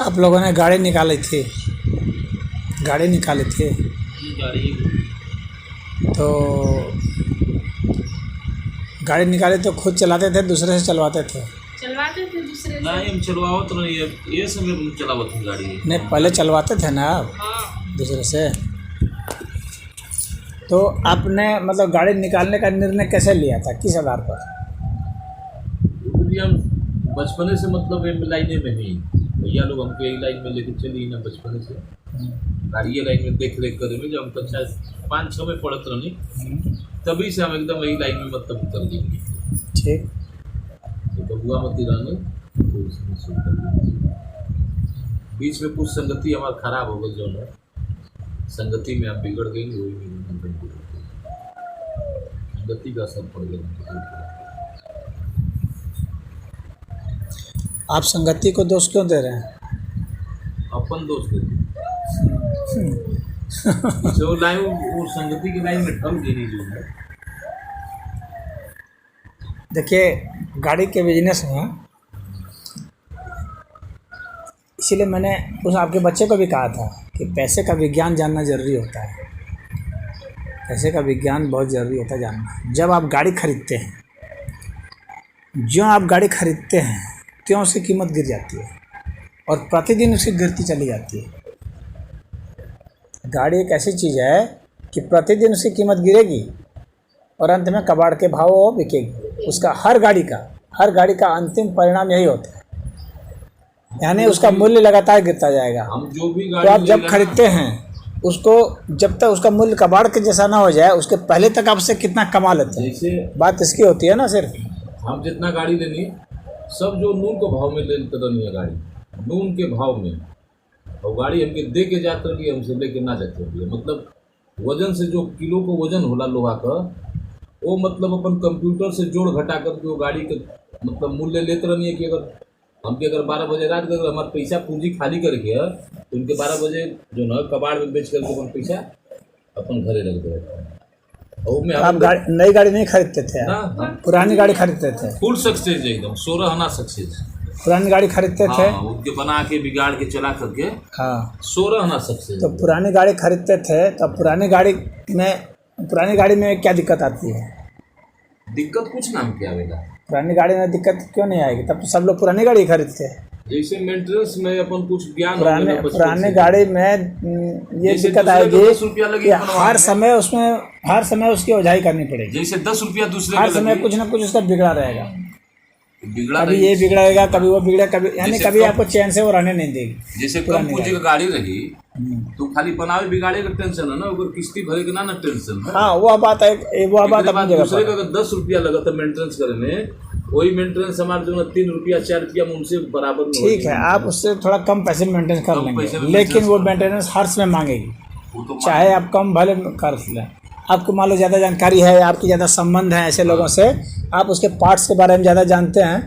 आप लोगों ने गाड़ी निकाली थी, गाड़ी निकाली थी गाड़ी तो गाड़ी निकाली तो खुद चलाते थे, दूसरे से चलवाते थे? दूसरे नहीं, हम चलवावत नहीं है, ये समय हम चलावत है गाड़ी। नहीं, पहले चलवाते थे ना आप दूसरे से। तो आपने मतलब गाड़ी निकालने का निर्णय कैसे लिया था, किस आधार पर? हम बचपने से मतलब ये लाइने में ही भैया लोग हमको यही लाइन में लेके चली ना, बचपने से गाड़ी लाइन में देख रेख करे में जब हम कक्षा 5-6 में पढ़त रही, तभी से हम एकदम यही लाइन में मतलब उतर गए। ठीक, तो हुआ मती रहने तो उसमें शुरू कर दिया। बीच में कुछ संगति हमारा खराब हो गई, जो है संगति में आप बिगड़ गई, वही संगति का असर पड़ गया। आप संगति को दोष क्यों दे रहे हैं? अपन दोस्त जो लाइन वो संगति की लाइन में ढल गई जो है। देखिए, गाड़ी के बिजनेस में इसीलिए मैंने उस आपके बच्चे को भी कहा था कि पैसे का विज्ञान जानना ज़रूरी होता है। पैसे का विज्ञान बहुत ज़रूरी होता है जानना। जब आप गाड़ी खरीदते हैं, जो आप गाड़ी खरीदते हैं त्यों उसकी कीमत गिर जाती है और प्रतिदिन उसकी गिरती चली जाती है। गाड़ी एक ऐसी चीज़ है कि प्रतिदिन उसकी कीमत गिरेगी और अंत में कबाड़ के भाव वो बिकेगी। उसका हर गाड़ी का अंतिम परिणाम यही होता है, यानी उसका मूल्य लगातार गिरता जाएगा। हम जो भी तो आप जब खरीदते हैं उसको, जब तक उसका मूल्य कबाड़ के जैसा ना हो जाए उसके पहले तक आपसे कितना कमा लेते हैं, जैसे बात इसकी होती है ना। सिर्फ हम जितना गाड़ी लेनी सब जो नून के भाव में लेते रहनी है गाड़ी, नून के भाव में, और गाड़ी हमके दे के जाते रही, हमसे लेके ना जाते रही। मतलब वजन से जो किलो को वजन होला लोहा का, वो मतलब अपन कंप्यूटर से जोड़ घटा करके वो गाड़ी के मतलब मूल्य लेते रहनी है कि अगर हमके 12 बजे रात के हमारा पैसा पूंजी खाली करके तो उनके 12 बजे जो ना कबाड़ में बेच करके अपन पैसा अपन घरे रख दे। आप नई गाड़ी नहीं खरीदते थे? पुरानी गाड़ी खरीदते थे? फुल सक्सेस एकदम 16 आना सक्सेस। पुरानी गाड़ी खरीदते थे? उनके बना के बिगाड़ के चला करके 16 आना सक्सेस। तो पुरानी गाड़ी खरीदते थे, तो पुरानी गाड़ी में क्या दिक्कत आती है? दिक्कत कुछ नाम क्या आवेगा, पुरानी गाड़ी में दिक्कत क्यों नहीं आएगी? तब तो सब लोग पुरानी गाड़ी खरीदते हैं। जैसे मेंटेनेंस में अपन कुछ ज्ञान पुराने गाड़ी में ये दिक्कत आएगी कि हर समय उसकी ओझाई करनी पड़ेगी। जैसे 10 रुपया दूसरे हर समय कुछ ना कुछ उसका बिगड़ा रहेगा, कभी ये बिगड़ेगा, कभी वो बिगड़ेगा, कभी आपको चैन से वो रहने नहीं देगी। जैसे कम पूंजी का गाड़ी रही तो खाली बनावे बिगाड़े का टेंशन है ना, अगर किस्ती भरे के ना टेंशन है। हाँ, वो बात है, वो बात अपनी जगह दूसरे का अगर 10 रुपया लगा था मेंटेनेंस करने में, वही मेंटेनेंस हमारे जो 3 रुपया 4 रुपया में उनसे बराबर में। ठीक है, आप उससे थोड़ा कम पैसे में मेंटेनेंस कर लेंगे, लेकिन वो मेंटेनेंस हर समय मांगेगी, चाहे आप कम भले कर लें। आपको मान लो ज़्यादा जानकारी है, आपकी ज़्यादा संबंध है ऐसे लोगों से, आप उसके पार्ट्स के बारे में ज़्यादा जानते हैं,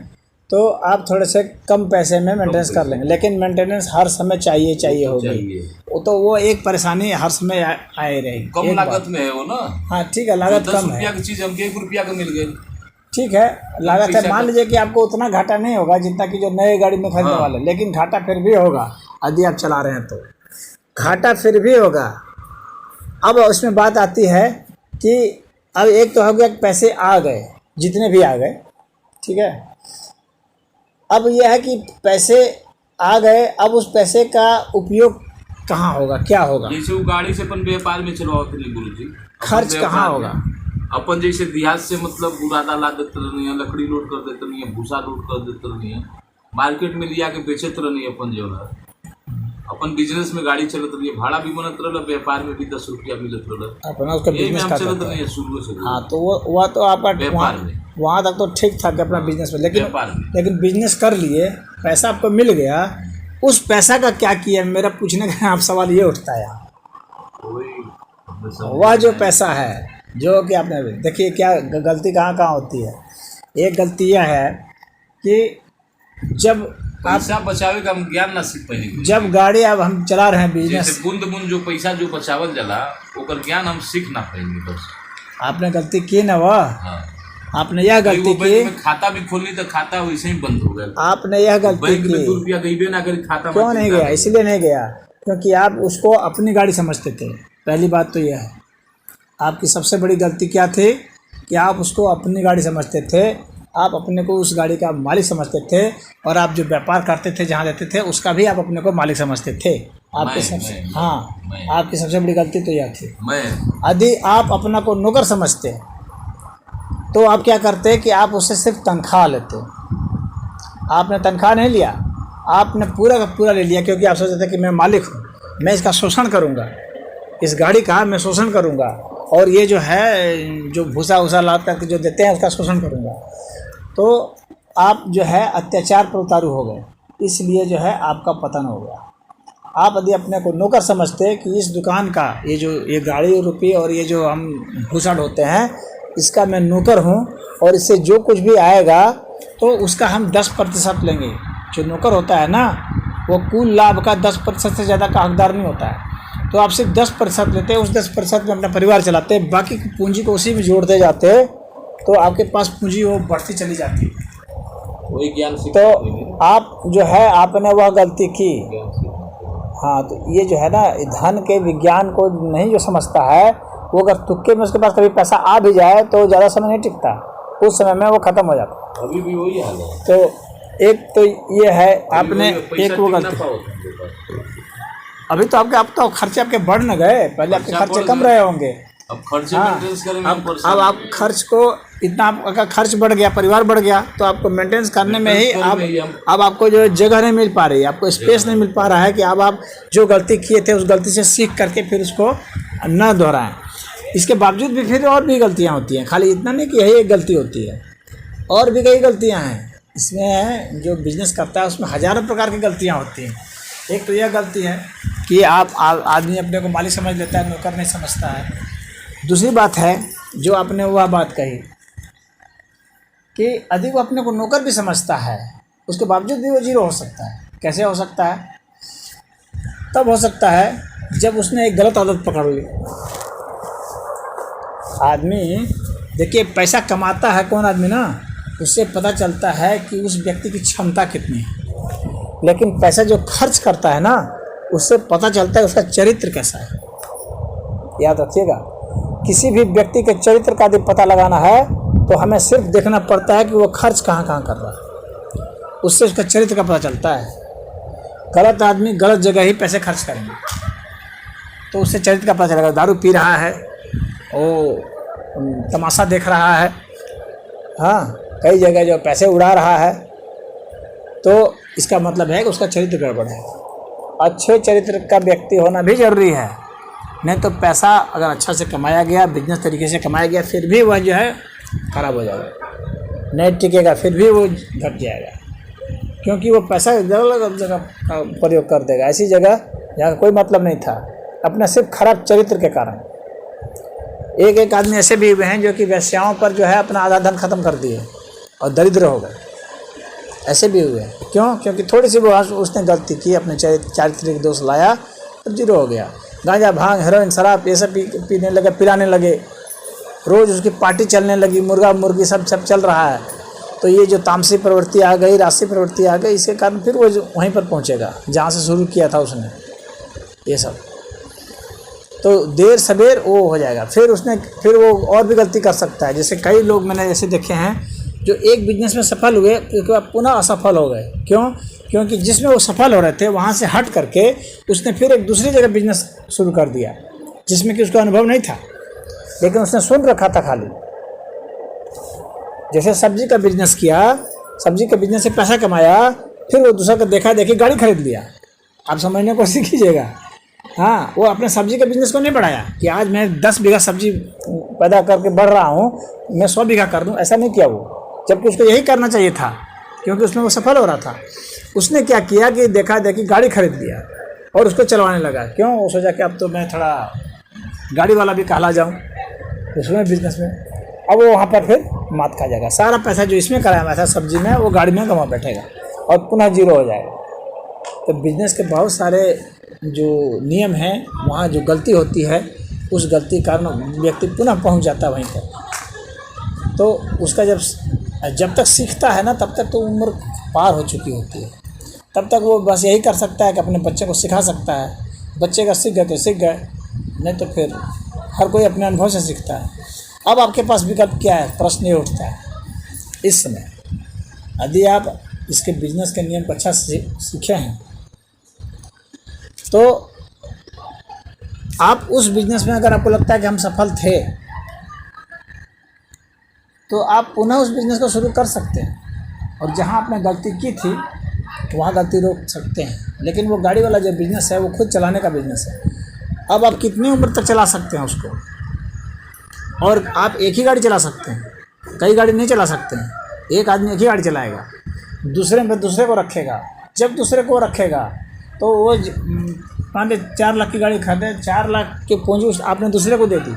तो आप थोड़े से कम पैसे में मेंटेनेंस कर लेंगे। लेकिन मेंटेनेंस हर समय चाहिए होगी, तो वो एक परेशानी हर समय आए रहेगी। कम लागत में है वो ना। हाँ ठीक है, लागत कम है। 10 रुपया की चीज़ हमको 1 रुपया का मिल गई, ठीक है, लागत है। मान लीजिए कि आपको उतना घाटा नहीं होगा जितना कि जो नए गाड़ी में खरीदने वाले, लेकिन घाटा फिर भी होगा। यदि आप चला रहे हैं तो घाटा फिर भी होगा। अब उसमें बात आती है कि अब एक तो हो गया पैसे आ गए, जितने भी आ गए, ठीक है। अब यह है कि पैसे आ गए, अब उस पैसे का उपयोग कहाँ होगा, क्या होगा? जैसे वो गाड़ी से अपन व्यापार में चलवाते नहीं गुरु जी, खर्च कहाँ होगा? अपन जैसे देहात से मतलब बुरादा ला देते नहीं है, लकड़ी लोड कर देते नहीं है, भूसा लोड कर देते नहीं है, मार्केट में लिया के बेचते नहीं है। अपन जो है अपन बिजनेस में गाड़ी चलत रही है, भाड़ा भी बनत रहा, व्यापार में भी 10 रुपया मिलत रहा, अपना उसका बिजनेस चलत नहीं है शुरू से। हाँ, तो वो तो आपका वहाँ तक तो ठीक था कि अपना बिजनेस में, लेकिन बिजनेस कर लिए, पैसा आपको मिल गया, उस पैसा का क्या किया? मेरा पूछने का आप सवाल ये उठता है यहाँ। वह जो पैसा है जो कि आपने, देखिए क्या गलती कहाँ होती है। एक गलती यह है कि जब पैसा बचावे का हम ज्ञान ना सीख पाएंगे। जब गाड़ी अब हम चला रहे हैं बिजनेस, बूंद बूंद जो पैसा जो बचावल जाला ओकर ज्ञान हम सीख ना पाएंगे। बस आपने गलती की ना, वह आपने यह भाई गलती वो बैंक की, में खाता भी खोलनी तो खाता वैसे ही बंद हो गया। आपने यह गलती बैंक में 2 की। रुपया गई ना करी खाता में क्यों नहीं चिंता गया? इसलिए नहीं गया क्योंकि आप उसको अपनी गाड़ी समझते थे। पहली बात तो यह है, आपकी सबसे बड़ी गलती क्या थी कि आप उसको अपनी गाड़ी समझते थे। आप अपने को उस गाड़ी का मालिक समझते थे और आप जो व्यापार करते थे, जहाँ रहते थे, उसका भी आप अपने को मालिक समझते थे। आपके सबसे आपकी सबसे बड़ी गलती तो यह थी। यदि आप अपना को नौकर समझते तो आप क्या करते कि आप उससे सिर्फ तनख्वाह लेते। आपने तनख्वाह नहीं लिया, आपने पूरा का पूरा ले लिया क्योंकि आप सोचते थे कि मैं मालिक हूँ, मैं इसका शोषण करूँगा, इस गाड़ी का मैं शोषण करूँगा और ये जो है जो भूसा वूसा लाद करके जो देते हैं उसका शोषण करूँगा। तो आप जो है अत्याचार पर उतारू हो गए, इसलिए जो है आपका पतन हो गया। आप यदि अपने को नौकर समझते कि इस दुकान का ये गाड़ी रुपये और ये जो हम भूसा ढोते हैं इसका मैं नौकर हूँ और इससे जो कुछ भी आएगा तो उसका हम 10% लेंगे। जो नौकर होता है ना वो कुल लाभ का 10% से ज़्यादा का हकदार नहीं होता है। तो आप सिर्फ 10% लेते हैं, उस 10% में अपना परिवार चलाते हैं, बाकी की पूंजी को उसी में जोड़ते जाते हैं, तो आपके पास पूंजी वो बढ़ती चली जाती है। वही ज्ञान तो आप जो है आपने वह गलती की। हाँ, तो ये जो है ना धन के विज्ञान को नहीं जो समझता है वो अगर तुक्के में उसके पास कभी पैसा आ भी जाए तो ज़्यादा समय नहीं टिकता, उस समय में वो ख़त्म हो जाता। अभी भी वही हाल है। तो एक तो ये है आपने एक वो गलती। अभी तो आप तो खर्चे आपके बढ़ न गए, पहले आपके खर्चे कम रहे होंगे। अब खर्चे मेंटेनेंस करें में अब आप खर्च को इतना अगर खर्च बढ़ गया, परिवार बढ़ गया, तो आपको मेंटेनेंस करने में ही अब आपको जो जगह नहीं मिल पा रही है, आपको स्पेस नहीं मिल पा रहा है कि अब आप जो गलती किए थे उस गलती से सीख करके फिर उसको न दोहराएं। इसके बावजूद भी फिर और भी गलतियाँ होती हैं, खाली इतना नहीं कि यही एक गलती होती है, और भी कई गलतियाँ हैं। इसमें जो बिजनेस करता है उसमें हज़ारों प्रकार की गलतियाँ होती हैं। एक तो यह गलती है कि आप आदमी अपने को मालिक समझ लेता है, नौकर नहीं समझता है। दूसरी बात है जो आपने वह बात कही कि यदि वो अपने को नौकर भी समझता है उसके बावजूद भी वो जीरो हो सकता है। कैसे हो सकता है? तब हो सकता है जब उसने एक गलत आदत पकड़ ली। आदमी देखिए पैसा कमाता है कौन आदमी ना, उससे पता चलता है कि उस व्यक्ति की क्षमता कितनी है, लेकिन पैसा जो खर्च करता है ना उससे पता चलता है उसका चरित्र कैसा है। याद रखिएगा, किसी भी व्यक्ति के चरित्र का यदि पता लगाना है तो हमें सिर्फ देखना पड़ता है कि वो खर्च कहाँ कहाँ कर रहा है, उससे उसका चरित्र का पता चलता है। गलत आदमी गलत जगह ही पैसे खर्च करेंगे तो उससे चरित्र का पता चलेगा। दारू पी रहा है, वो तमाशा देख रहा है, हाँ कई जगह जो पैसे उड़ा रहा है, तो इसका मतलब है कि उसका चरित्र गड़बड़ है। अच्छे चरित्र का व्यक्ति होना भी जरूरी है, नहीं तो पैसा अगर अच्छा से कमाया गया, बिजनेस तरीके से कमाया गया, फिर भी वह जो है ख़राब हो जाएगा, नहीं टिकेगा, फिर भी वो घट जाएगा, क्योंकि वो पैसा अलग जगह का प्रयोग कर देगा, ऐसी जगह जहाँ कोई मतलब नहीं था, अपना सिर्फ खराब चरित्र के कारण। एक आदमी ऐसे भी हुए हैं जो कि वेश्याओं पर जो है अपना आधा धन खत्म कर दिए और दरिद्र हो गए, ऐसे भी हुए हैं। क्यों? क्योंकि थोड़ी सी वो उसने गलती की, अपने चारित्रिक दोष लाया तो जीरो हो गया। गांजा भांग हेरोइन शराब ये सब पीने लगे, पिलाने लगे, रोज़ उसकी पार्टी चलने लगी, मुर्गा मुर्गी सब चल रहा है, तो ये जो तामसी प्रवृत्ति आ गई, राशि प्रवृत्ति आ गई, इसके कारण फिर वो वहीं पर पहुंचेगा जहाँ से शुरू किया था उसने ये सब। तो देर सवेर वो हो जाएगा, फिर वो और भी गलती कर सकता है। जैसे कई लोग मैंने ऐसे देखे हैं जो एक बिजनेस में सफल हुए उसके बाद पुनः असफल हो गए। क्यों? क्योंकि जिसमें वो सफल हो रहे थे वहाँ से हट करके उसने फिर एक दूसरी जगह बिजनेस शुरू कर दिया जिसमें कि उसका अनुभव नहीं था, लेकिन उसने सुन रखा था खाली। जैसे सब्जी का बिजनेस किया, सब्जी के बिजनेस से पैसा कमाया, फिर वो दूसरा का देखा देखी गाड़ी खरीद लिया। आप समझने की कोशिश कीजिएगा। हाँ, वो अपने सब्जी के बिजनेस को नहीं बढ़ाया कि आज मैं 10 बीघा सब्जी पैदा करके बढ़ रहा हूँ, मैं 100 बीघा कर दूँ, ऐसा नहीं किया वो, जबकि उसको यही करना चाहिए था क्योंकि उसमें वो सफल हो रहा था। उसने क्या किया कि देखा देखी गाड़ी खरीद लिया और उसको चलवाने लगा। क्यों? वो सोचा कि अब तो मैं थोड़ा गाड़ी वाला भी कहला जाऊँ उसमें बिजनेस में। अब वो वहाँ पर फिर मात खा जाएगा, सारा पैसा जो इसमें कराया हुआ था सब्जी में वो गाड़ी में गंवा बैठेगा और पुनः जीरो हो जाएगा। तो बिजनेस के बहुत सारे जो नियम हैं, वहाँ जो गलती होती है उस गलती कारण व्यक्ति पुनः पहुँच जाता है वहीं पर। तो उसका जब तक सीखता है ना तब तक तो उम्र पार हो चुकी होती है। तब तक वो बस यही कर सकता है कि अपने बच्चे को सिखा सकता है। बच्चे का सीख गए तो सीख गए, नहीं तो फिर हर कोई अपने अनुभव से सीखता है। अब आपके पास विकल्प क्या है, प्रश्न ये उठता है इस समय। यदि आप इसके बिजनेस के नियम को अच्छा सीखे हैं तो आप उस बिजनेस में अगर आपको लगता है कि हम सफल थे तो आप पुनः उस बिज़नेस को शुरू कर सकते हैं, और जहां आपने गलती की थी वहाँ गलती रोक सकते हैं। लेकिन वो गाड़ी वाला जो बिज़नेस है वो खुद चलाने का बिज़नेस है। अब आप कितनी उम्र तक चला सकते हैं उसको, और आप एक ही गाड़ी चला सकते हैं, कई गाड़ी नहीं चला सकते हैं। एक आदमी एक ही गाड़ी चलाएगा, दूसरे में दूसरे को रखेगा। जब दूसरे को रखेगा तो वो मान लीजिए 4 लाख की गाड़ी खरीदे, 4 लाख की पूंजी आपने दूसरे को दे दी।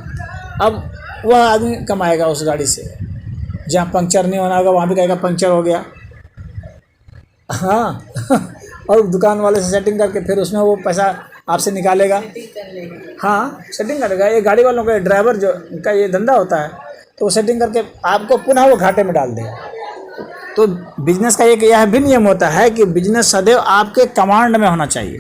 अब वह आदमी कमाएगा उस गाड़ी से। जहाँ पंक्चर नहीं होना होगा वहाँ भी कहेगा पंक्चर हो गया, हाँ और दुकान वाले से सेटिंग करके फिर उसमें वो पैसा आपसे निकालेगा। हाँ, सेटिंग करेगा। ये गाड़ी वालों का ड्राइवर जो का ये धंधा होता है, तो वो सेटिंग करके आपको पुनः वो घाटे में डाल देगा। तो बिजनेस का एक यह भी नियम होता है कि बिजनेस सदैव आपके कमांड में होना चाहिए।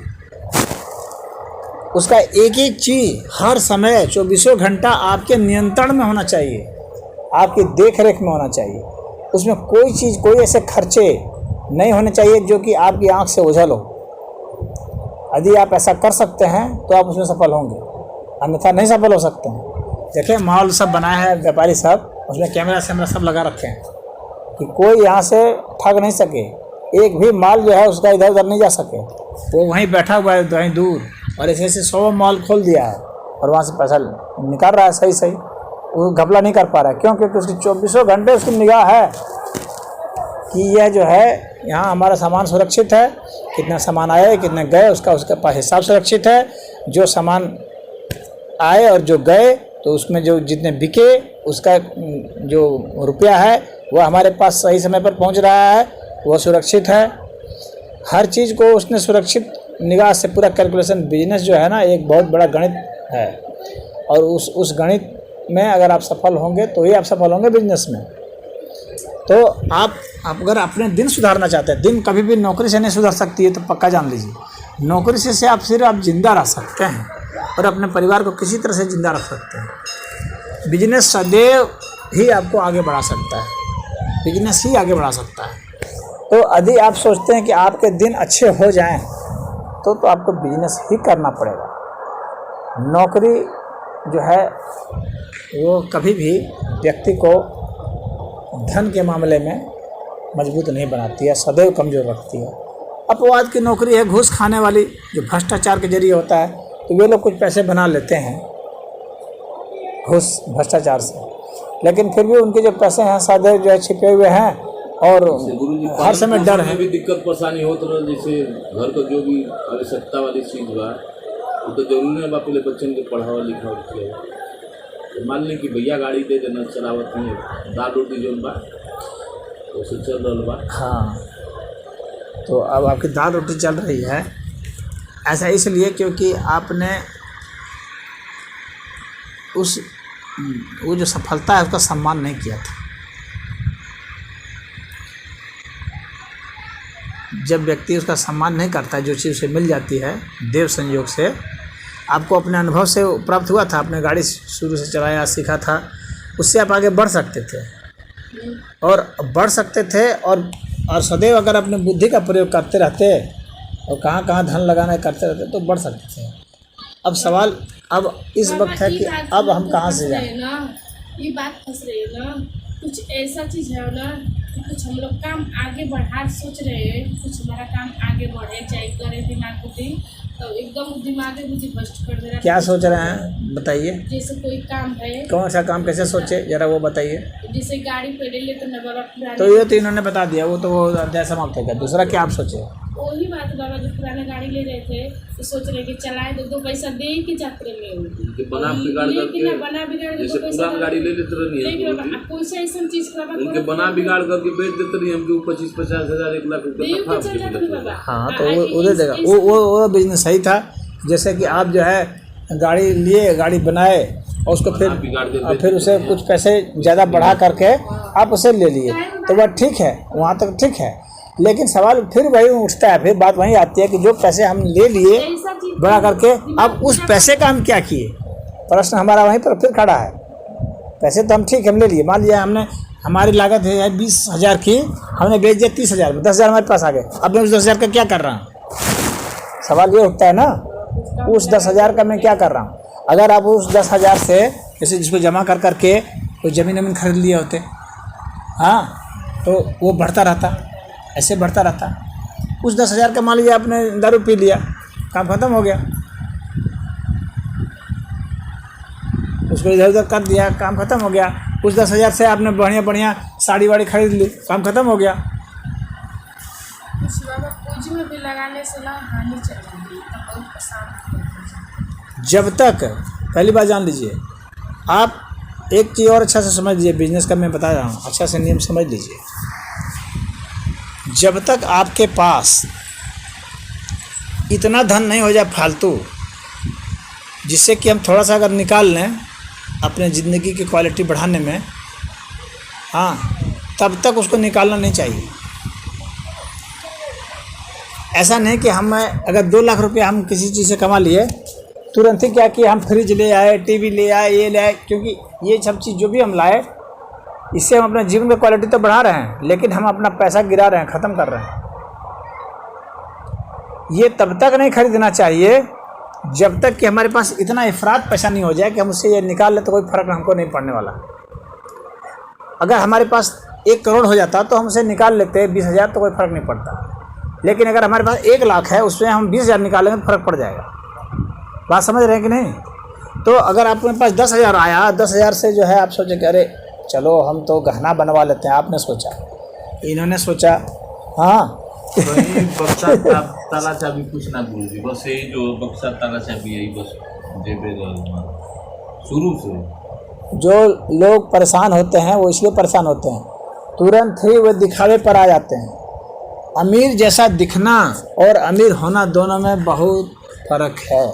उसका एक एक चीज़ हर समय 24 घंटा आपके नियंत्रण में होना चाहिए, आपकी देख रेख में होना चाहिए। उसमें कोई चीज़, कोई ऐसे खर्चे नहीं होने चाहिए जो कि आपकी आंख से ओझल हो। यदि आप ऐसा कर सकते हैं तो आप उसमें सफल होंगे, अन्यथा नहीं सफल हो सकते हैं। देखिए मॉल सब बनाया है व्यापारी सब, उसमें कैमरा सब लगा रखे हैं कि कोई यहाँ से ठग नहीं सके। एक भी माल जो है उसका इधर उधर नहीं जा सके, वो वहीं बैठा हुआ है वहीं दूर, और ऐसे 100 मॉल खोल दिया है और वहाँ से पैसा निकाल रहा है सही सही। वो घपला नहीं कर पा रहा है, क्यों? क्योंकि उसकी 24 घंटे उसकी निगाह है कि यह जो है यहाँ हमारा सामान सुरक्षित है, कितना सामान आया कितने गए उसका हिसाब सुरक्षित है। जो सामान आए और जो गए तो उसमें जो जितने बिके उसका जो रुपया है वह हमारे पास सही समय पर पहुँच रहा है, वह सुरक्षित है। हर चीज़ को उसने सुरक्षित निगाह से पूरा कैलकुलेशन। बिजनेस जो है ना एक बहुत बड़ा गणित है, और उस गणित में अगर आप सफल होंगे तो ही आप सफल होंगे बिजनेस में। तो आप अगर अपने दिन सुधारना चाहते हैं, दिन कभी भी नौकरी से नहीं सुधर सकती है, तो पक्का जान लीजिए नौकरी से आप सिर्फ जिंदा रह सकते हैं और अपने परिवार को किसी तरह से जिंदा रख सकते हैं। बिजनेस सदैव ही आपको आगे बढ़ा सकता है, बिजनेस ही आगे बढ़ा सकता है। तो यदि आप सोचते हैं कि आपके दिन अच्छे हो जाएं तो आपको बिजनेस ही करना पड़ेगा। नौकरी जो है वो कभी भी व्यक्ति को धन के मामले में मजबूत नहीं बनाती है, सदैव कमज़ोर रखती है। अपवाद की नौकरी है घूस खाने वाली, जो भ्रष्टाचार के जरिए होता है, तो वे लोग कुछ पैसे बना लेते हैं घूस भ्रष्टाचार से, लेकिन फिर भी उनके जो पैसे हैं सदैव जो है छिपे हुए हैं और हर समय डर है। भी दिक्कत परेशानी हो तो जैसे घर का जो भी आवश्यकता वाली चीज़ बा वो तो जरूरी है बा, पहले बच्चन के पढ़ावा लिखावा किया। मान ली कि भैया गाड़ी दे देना चलावत नहीं, दाल रोटी जो बा उसे चल रहा बा। हाँ, तो अब आपकी दाल रोटी चल रही है, ऐसा इसलिए क्योंकि आपने वो जो सफलता है उसका सम्मान नहीं किया था। जब व्यक्ति उसका सम्मान नहीं करता है, जो चीज़ उसे मिल जाती है देव संयोग से, आपको अपने अनुभव से प्राप्त हुआ था, आपने गाड़ी शुरू से चलाया सीखा था, उससे आप आगे बढ़ सकते थे और सदैव अगर अपने बुद्धि का प्रयोग करते रहते और कहाँ कहाँ धन लगाना करते रहते तो बढ़ सकते थे। अब सवाल अब इस वक्त है कि अब हम कहाँ से जाएं? ये बात फंस रही है ना, कुछ ऐसा चीज़ है ना कि कुछ हम लोग काम आगे बढ़ा सोच रहे हैं, कुछ हमारा काम आगे बढ़े चाहे करे दिमाग बुद्धि, तो एकदम दिमाग बुद्धि भ्रष्ट कर दे रहा है। क्या सोच रहे हैं बताइए? जैसे कोई काम है, कौन सा काम कैसे सोचे जरा वो बताइए। जैसे गाड़ी पहले ले तो न बाबा पुराने, तो ये तो इन्होंने बता दिया, वो तो वो अध्याय समाप्त हो गया। दूसरा क्या आप सोचे? वही बात बाबा जो पुराना गाड़ी ले रहे थे तो सोच रहे कि चलाए दो पैसा दे के यात्रा में उनके बना बिगाड़ करके, बना बिगाड़ जैसे पुराना गाड़ी ले लेते रही कोई ऐसा चीज उनके बना बिगाड़ करके बेच देते रही, हमको 25-50 हज़ार 1 लाख रुपये। हाँ, तो वो दे देगा, वो बिजनेस सही था। जैसे कि आप जो है गाड़ी लिए, गाड़ी बनाए और उसको फिर बिगाड़ देते और फिर उसे कुछ पैसे ज़्यादा बढ़ा करके आप उसे ले लिए, तो वह ठीक है, वहाँ तक ठीक है। लेकिन सवाल फिर वही उठता है, फिर बात वहीं आती है कि जो पैसे हम ले लिए ऐसा चीज बढ़ा करके, अब उस पैसे का हम क्या किए, प्रश्न हमारा वहीं पर फिर खड़ा है। पैसे तो हम ठीक हम ले लिए, मान लिया हमने, हमारी लागत है 20,000 की, हमने बेच दिया 30,000 में, 10,000 हमारे पास आ गए, अब मैं उस 10,000 का क्या कर रहा हूँ, सवाल ये उठता है ना, उस 10,000 का मैं क्या कर रहा हूँ। अगर आप उस 10,000 से जैसे जिसको जमा कर करके कोई ज़मीन खरीद लिए होते, हाँ, तो वो बढ़ता रहता, ऐसे बढ़ता रहता। उस 10,000 का मान लीजिए आपने दारू पी लिया, काम खत्म हो गया, उसको इधर उधर कर दिया, काम खत्म हो गया। उस 10,000 से आपने बढ़िया बढ़िया साड़ी वाड़ी खरीद ली, काम खत्म हो गया। कुछ बाबा पूंजी में भी लगाने से ना हानि चल रही है, तो बहुत परेशान हो जाते हैं। जब तक, पहली बात जान लीजिए आप, एक चीज़ और अच्छा से समझ लीजिए, बिजनेस का मैं बता रहा हूँ, अच्छा से नियम समझ लीजिए। जब तक आपके पास इतना धन नहीं हो जाए फालतू, जिससे कि हम थोड़ा सा अगर निकाल लें अपने ज़िंदगी की क्वालिटी बढ़ाने में, हाँ, तब तक उसको निकालना नहीं चाहिए। ऐसा नहीं कि हम अगर 2 लाख रुपया हम किसी चीज़ से कमा लिए, तुरंत ही क्या किया, हम फ्रिज ले आए, टीवी ले आए, ये ले आए, क्योंकि ये सब चीज़ जो भी हम लाए, इससे हम अपने जीवन की क्वालिटी तो बढ़ा रहे हैं, लेकिन हम अपना पैसा गिरा रहे हैं, ख़त्म कर रहे हैं। ये तब तक नहीं खरीदना चाहिए जब तक कि हमारे पास इतना इफरात पैसा नहीं हो जाए कि हम उससे ये निकाल लें तो कोई फ़र्क हमको नहीं पड़ने वाला। अगर हमारे पास 1 करोड़ हो जाता तो हम उसे निकाल लेते 20,000, तो कोई फ़र्क नहीं पड़ता। लेकिन अगर हमारे पास 1 लाख है, उसमें हम 20,000 निकालेंगे तो फ़र्क पड़ जाएगा। बात समझ रहे हैं कि नहीं? तो अगर आपके पास 10,000 आया, 10,000 से जो है आप सोचे कि अरे चलो हम तो गहना बनवा लेते हैं, आपने सोचा, इन्होंने सोचा, हाँ वही बक्सा ताला चाबी कुछ ना भूल जी, बस यही जो बक्सा ताला चाबी यही बस जेबे शुरू से। जो लोग परेशान होते हैं वो इसलिए परेशान होते हैं, तुरंत ही वो दिखावे पर आ जाते हैं। अमीर जैसा दिखना और अमीर होना दोनों में बहुत फ़र्क है।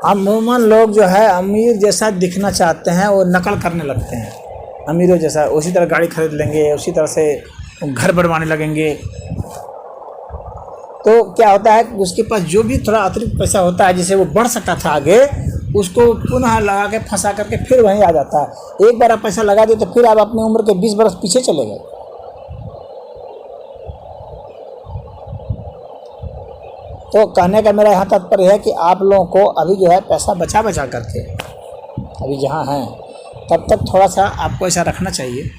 अमूमन लोग जो है अमीर जैसा दिखना चाहते हैं, वो नकल करने लगते हैं अमीरों जैसा, उसी तरह गाड़ी खरीद लेंगे, उसी तरह से घर बनवाने लगेंगे। तो क्या होता है, उसके पास जो भी थोड़ा अतिरिक्त पैसा होता है जिसे वो बढ़ सकता था आगे, उसको पुनः लगा के फंसा करके फिर वहीं आ जाता है। एक बार आप पैसा लगा दिए तो फिर आप अपनी उम्र के 20 बरस पीछे चले गए। तो कहने का मेरा यहाँ तात्पर्य है कि आप लोगों को अभी जो है पैसा बचा बचा करके, अभी जहाँ हैं तब तक थोड़ा सा आपको ऐसा रखना चाहिए,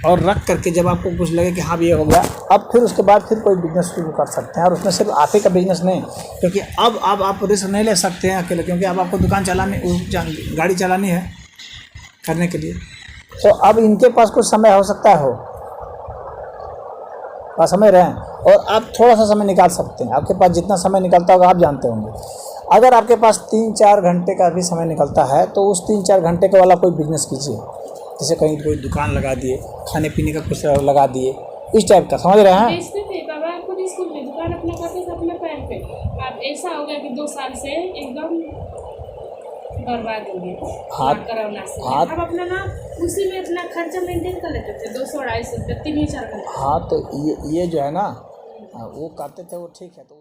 और रख करके जब आपको कुछ लगे कि हाँ ये हो गया, अब फिर उसके बाद फिर कोई बिज़नेस शुरू कर सकते हैं। और उसमें सिर्फ आप ही का बिज़नेस नहीं, क्योंकि अब आप रिस्क नहीं ले सकते हैं अकेले, क्योंकि अब आपको दुकान चलानी, गाड़ी चलानी है करने के लिए। तो अब इनके पास कुछ समय हो सकता है, आप समझ रहे हैं, और आप थोड़ा सा समय निकाल सकते हैं। आपके पास जितना समय निकलता होगा आप जानते होंगे। अगर आपके पास 3-4 घंटे का भी समय निकलता है तो उस 3-4 घंटे का वाला कोई बिज़नेस कीजिए, जैसे कहीं कोई दुकान लगा दिए, खाने पीने का कुछ लगा दिए, इस टाइप का, समझ रहे हैं? बेचते थे बाबा, खुद स्कूल में दुकान अपना करते थे अपने पैर पे। अब ऐसा हो गया कि 2 साल से एकदम बर्बाद हो गया कोरोना से। हाँ, अब अपना ना उसी में अपना खर्चा मेंटेन कर लेते थे, 200-250 रुपये 3-4 घंटे। हाँ, तो ये जो है ना, वो करते थे वो ठीक है। तो